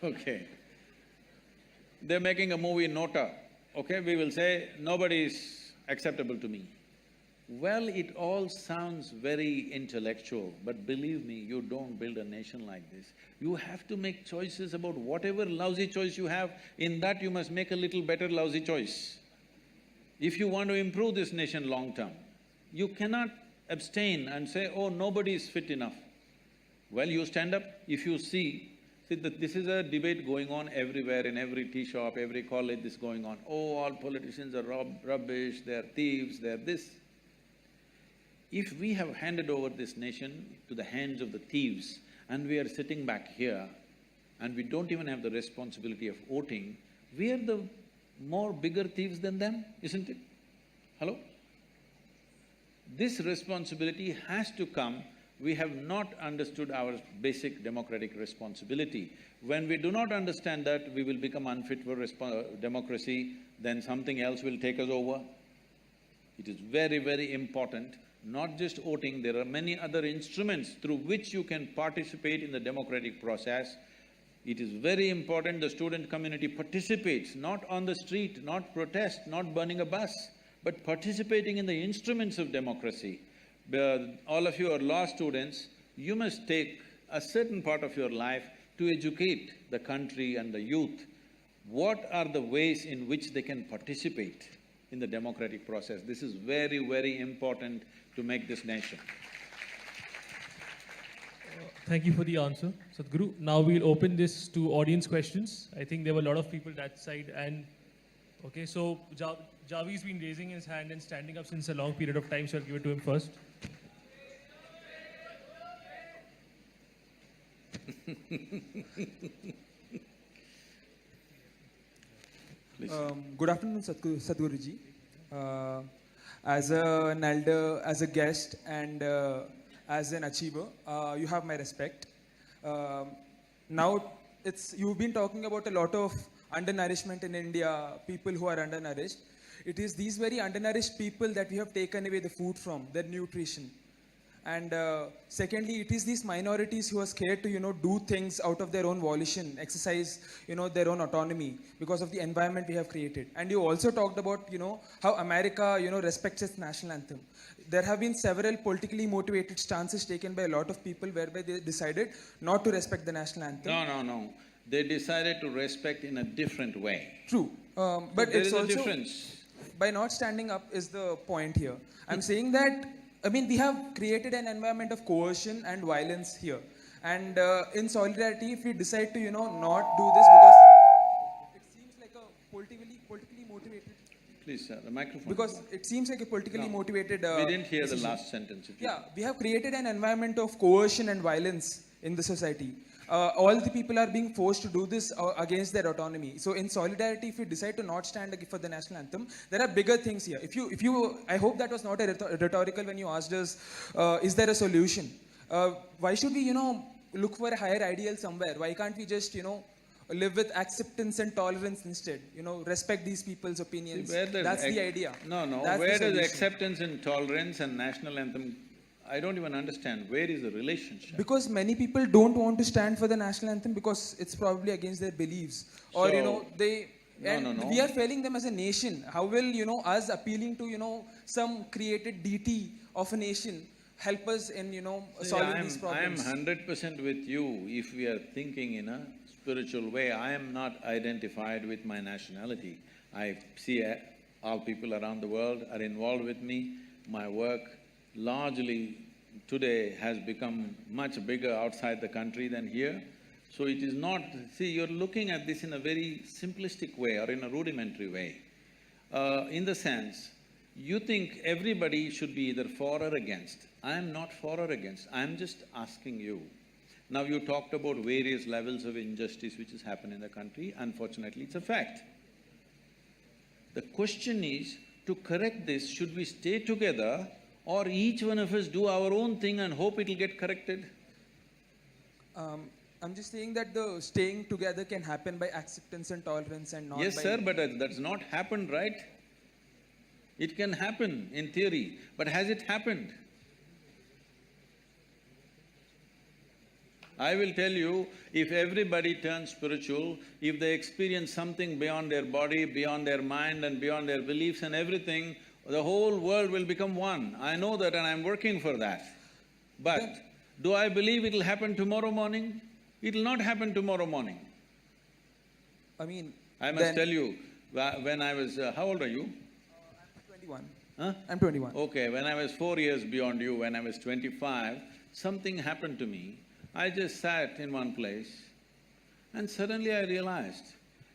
Okay. They're making a movie Nota, okay? We will say, nobody is acceptable to me. Well, it all sounds very intellectual, but believe me, you don't build a nation like this. You have to make choices about whatever lousy choice you have, in that you must make a little better lousy choice. If you want to improve this nation long term, you cannot abstain and say, oh, nobody is fit enough. Well, you stand up, if you see that this is a debate going on everywhere, in every tea shop, every college, this going on. Oh, all politicians are rubbish, they're thieves, they're this. If we have handed over this nation to the hands of the thieves and we are sitting back here and we don't even have the responsibility of voting, we are the more bigger thieves than them, isn't it? Hello? This responsibility has to come. We have not understood our basic democratic responsibility. When we do not understand that, we will become unfit for democracy, then something else will take us over. It is very, very important, not just voting, there are many other instruments through which you can participate in the democratic process. It is very important the student community participates, not on the street, not protest, not burning a bus, but participating in the instruments of democracy. All of you are law students, you must take a certain part of your life to educate the country and the youth. What are the ways in which they can participate in the democratic process? This is very, very important to make this nation. Thank you for the answer, Sadhguru. Now we'll open this to audience questions. I think there were a lot of people that side and… Okay, so Javi's been raising his hand and standing up since a long period of time, so I'll give it to him first. Good afternoon, Sadhguruji. As an elder, as a guest, and as an achiever, you have my respect. Now, you've been talking about a lot of undernourishment in India, people who are undernourished. It is these very undernourished people that we have taken away the food from, their nutrition. And secondly, it is these minorities who are scared to, do things out of their own volition, exercise, their own autonomy because of the environment we have created. And you also talked about, how America, respects its national anthem. There have been several politically motivated stances taken by a lot of people whereby they decided not to respect the national anthem. No. They decided to respect in a different way. True. But it's there is also… a difference. By not standing up is the point here. I'm saying that, we have created an environment of coercion and violence here. And in solidarity, if we decide to, not do this because it seems like a politically motivated… Please, sir, the microphone. Because it seems like a politically motivated… we didn't hear decision. the last sentence. We have created an environment of coercion and violence in the society. All the people are being forced to do this against their autonomy. So in solidarity, if you decide to not stand for the national anthem, there are bigger things here. I hope that was not a rhetorical when you asked us, is there a solution? Why should we, look for a higher ideal somewhere? Why can't we just, live with acceptance and tolerance instead? Respect these people's opinions. See, that's the idea. No. That's where the does solution. acceptance and tolerance and national anthem… I don't even understand. Where is the relationship? Because many people don't want to stand for the national anthem because it's probably against their beliefs. Or, So, they… No. We are failing them as a nation. How will, us appealing to, some created deity of a nation help us in, solving these problems? I am 100% with you if we are thinking in a spiritual way. I am not identified with my nationality. I see all people around the world are involved with me. My work largely today has become much bigger outside the country than here. So it is not… See, you're looking at this in a very simplistic way or in a rudimentary way. In the sense, You think everybody should be either for or against. I am not for or against, I am just asking you. Now you talked about various levels of injustice which has happened in the country, unfortunately it's a fact. The question is, to correct this, should we stay together or each one of us do our own thing and hope it'll get corrected? I'm just saying that the staying together can happen by acceptance and tolerance and not Yes, by… sir, but that's not happened, right? It can happen in theory, but has it happened? I will tell you, if everybody turns spiritual, if they experience something beyond their body, beyond their mind and beyond their beliefs and everything, the whole world will become one. I know that and I'm working for that. But do I believe it'll happen tomorrow morning? It'll not happen tomorrow morning. I mean… I must tell you, when I was… how old are you? I'm 21. Huh? I'm 21. Okay, when I was 4 years beyond you, when I was 25, something happened to me. I just sat in one place and suddenly I realized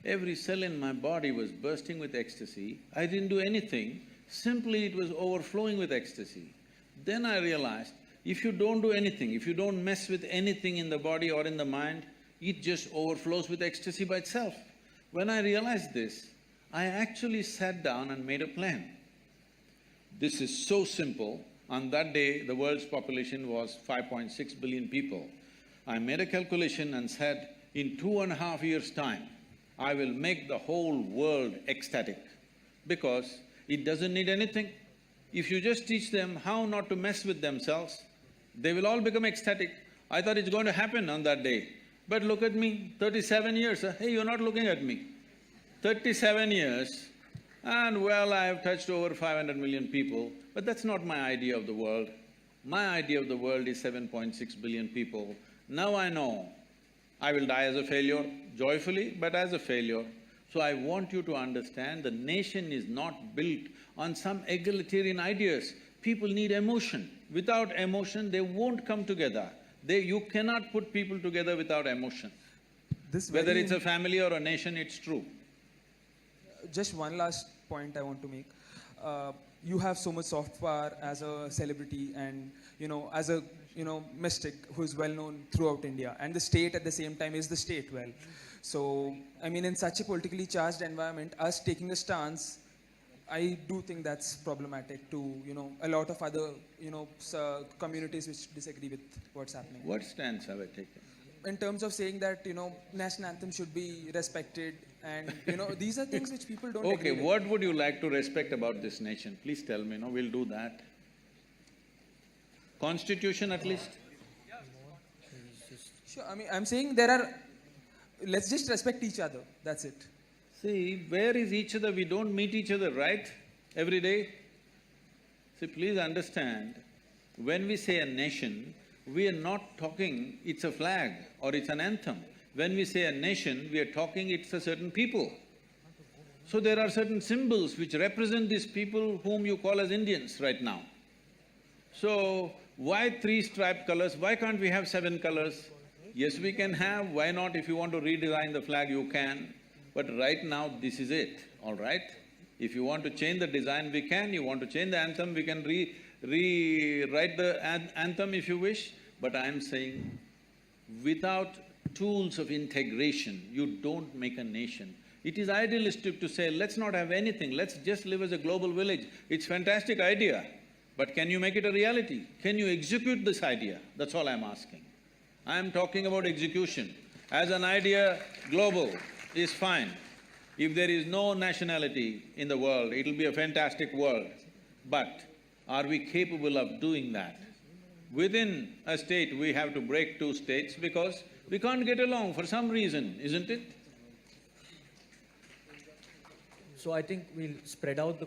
every cell in my body was bursting with ecstasy. I didn't do anything, simply it was overflowing with ecstasy. Then I realized, if you don't do anything, if you don't mess with anything in the body or in the mind, it just overflows with ecstasy by itself. When I realized this, I actually sat down and made a plan. This is so simple. On that day, the world's population was 5.6 billion people. I made a calculation and said, in 2.5 years' time, I will make the whole world ecstatic because it doesn't need anything. If you just teach them how not to mess with themselves, they will all become ecstatic. I thought it's going to happen on that day. But look at me, 37 years, hey, you're not looking at me. 37 years, and well, I have touched over 500 million people, but that's not my idea of the world. My idea of the world is 7.6 billion people. Now I know I will die as a failure, joyfully, but as a failure. So I want you to understand the nation is not built on some egalitarian ideas. People need emotion. Without emotion, they won't come together. You cannot put people together without emotion. Whether it's a family or a nation, it's true. Just one last point I want to make. You have so much soft power as a celebrity and, as a, mystic who is well known throughout India. And the state at the same time is the state well. So, I mean, in such a politically charged environment, us taking a stance, I do think that's problematic to, a lot of other, communities which disagree with what's happening. What stance have I taken? In terms of saying that, national anthem should be respected and, these are things which people don't agree Okay, with. what would you like to respect about this nation? Please tell me, we'll do that. Constitution at least? Sure, I mean, I'm saying let's just respect each other, that's it. See, where is each other? We don't meet each other, right? Every day? See, please understand, when we say a nation, we are not talking it's a flag or it's an anthem. When we say a nation, we are talking it's a certain people. So there are certain symbols which represent these people whom you call as Indians right now. So, why 3 striped colors? Why can't we have 7 colors? Yes, we can have, why not? If you want to redesign the flag, you can. But right now, this is it, all right? If you want to change the design, we can. You want to change the anthem, we can rewrite the anthem if you wish. But I am saying, without tools of integration, you don't make a nation. It is idealistic to say, let's not have anything, let's just live as a global village. It's a fantastic idea, but can you make it a reality? Can you execute this idea? That's all I'm asking. I'm talking about execution. As an idea, global is fine. If there is no nationality in the world, it'll be a fantastic world. But are we capable of doing that? Within a state, we have to break 2 states because we can't get along for some reason, isn't it? So I think we'll spread out the